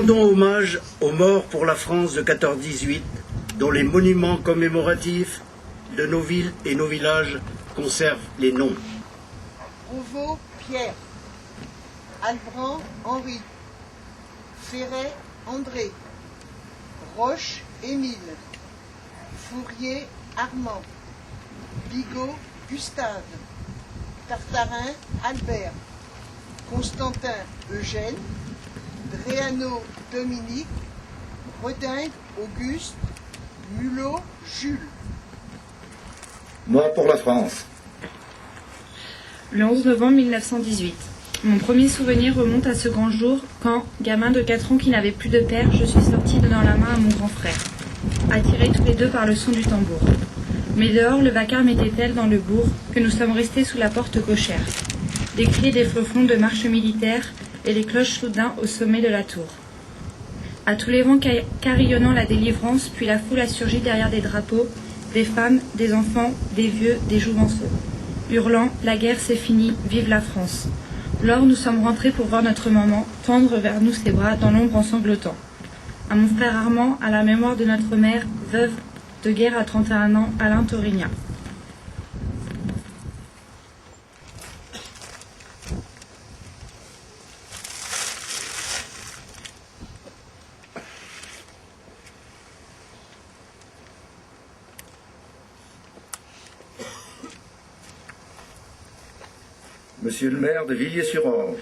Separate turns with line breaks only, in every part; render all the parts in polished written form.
Rendons hommage aux morts pour la France de 14-18, dont les monuments commémoratifs de nos villes et nos villages conservent les noms.
Rouveau, Pierre. Albrand, Henri. Ferret, André. Roche, Émile. Fourier, Armand. Bigot, Gustave. Tartarin, Albert. Constantin, Eugène. Dréano, Dominique. Redingue, Auguste. Mulot, Jules.
Moi pour la France.
Le 11 novembre 1918. Mon premier souvenir remonte à ce grand jour quand, gamin de 4 ans qui n'avait plus de père, je suis sortie donnant la main à mon grand frère, attirés tous les deux par le son du tambour. Mais dehors, le vacarme était tel dans le bourg que nous sommes restés sous la porte cochère. Des cris, des flocons de marche militaire et les cloches soudain au sommet de la tour. À tous les vents carillonnant la délivrance, puis la foule a surgi derrière des drapeaux, des femmes, des enfants, des vieux, des jouvenceaux. Hurlant, la guerre c'est fini, vive la France. Lors nous sommes rentrés pour voir notre maman tendre vers nous ses bras dans l'ombre ensanglotant. À mon frère Armand, à la mémoire de notre mère, veuve de guerre à 31 ans, Alain Torignac.
Monsieur le maire de Villiers-sur-Orge.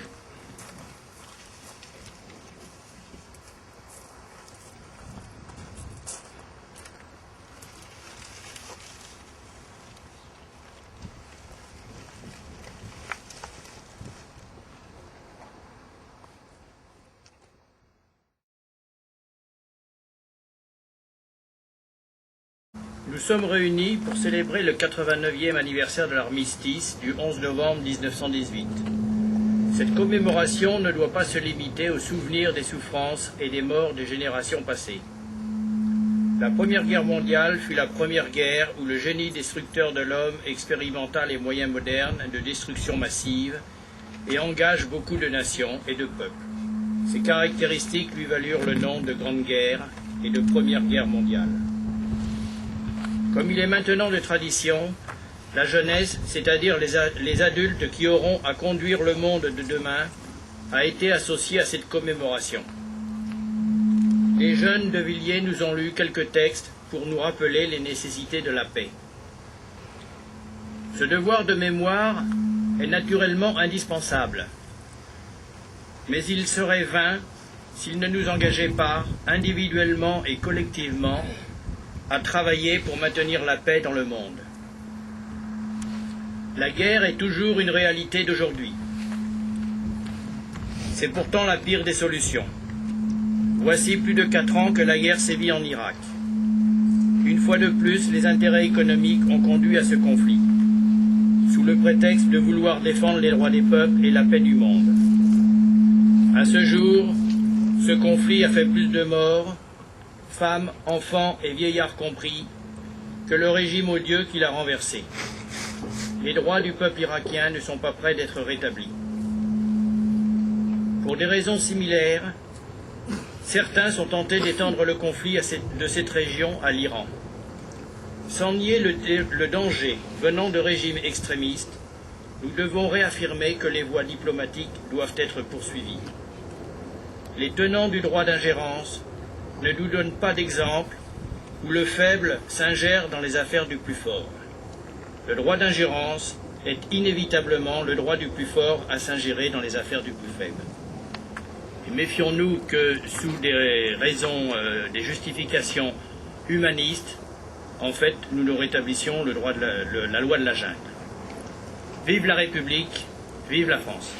Nous sommes réunis pour célébrer le 89e anniversaire de l'armistice du 11 novembre 1918. Cette commémoration ne doit pas se limiter au souvenir des souffrances et des morts des générations passées. La Première Guerre mondiale fut la première guerre où le génie destructeur de l'homme expérimenta les moyens modernes de destruction massive et engage beaucoup de nations et de peuples. Ces caractéristiques lui valurent le nom de Grande Guerre et de Première Guerre mondiale. Comme il est maintenant de tradition, la jeunesse, c'est-à-dire les adultes qui auront à conduire le monde de demain, a été associée à cette commémoration. Les jeunes de Villiers nous ont lu quelques textes pour nous rappeler les nécessités de la paix. Ce devoir de mémoire est naturellement indispensable, mais il serait vain s'il ne nous engageait pas, individuellement et collectivement, à travailler pour maintenir la paix dans le monde. La guerre est toujours une réalité d'aujourd'hui. C'est pourtant la pire des solutions. Voici plus de 4 ans que la guerre sévit en Irak. Une fois de plus, les intérêts économiques ont conduit à ce conflit, sous le prétexte de vouloir défendre les droits des peuples et la paix du monde. À ce jour, ce conflit a fait plus de morts, femmes, enfants et vieillards compris, que le régime odieux qui l'a renversé. Les droits du peuple irakien ne sont pas près d'être rétablis. Pour des raisons similaires, certains sont tentés d'étendre le conflit de cette région à l'Iran. Sans nier le danger venant de régimes extrémistes, nous devons réaffirmer que les voies diplomatiques doivent être poursuivies. Les tenants du droit d'ingérence ne nous donne pas d'exemple où le faible s'ingère dans les affaires du plus fort. Le droit d'ingérence est inévitablement le droit du plus fort à s'ingérer dans les affaires du plus faible. Et méfions-nous que sous des raisons, des justifications humanistes, en fait, nous rétablissions le droit de la loi de la jungle. Vive la République, vive la France.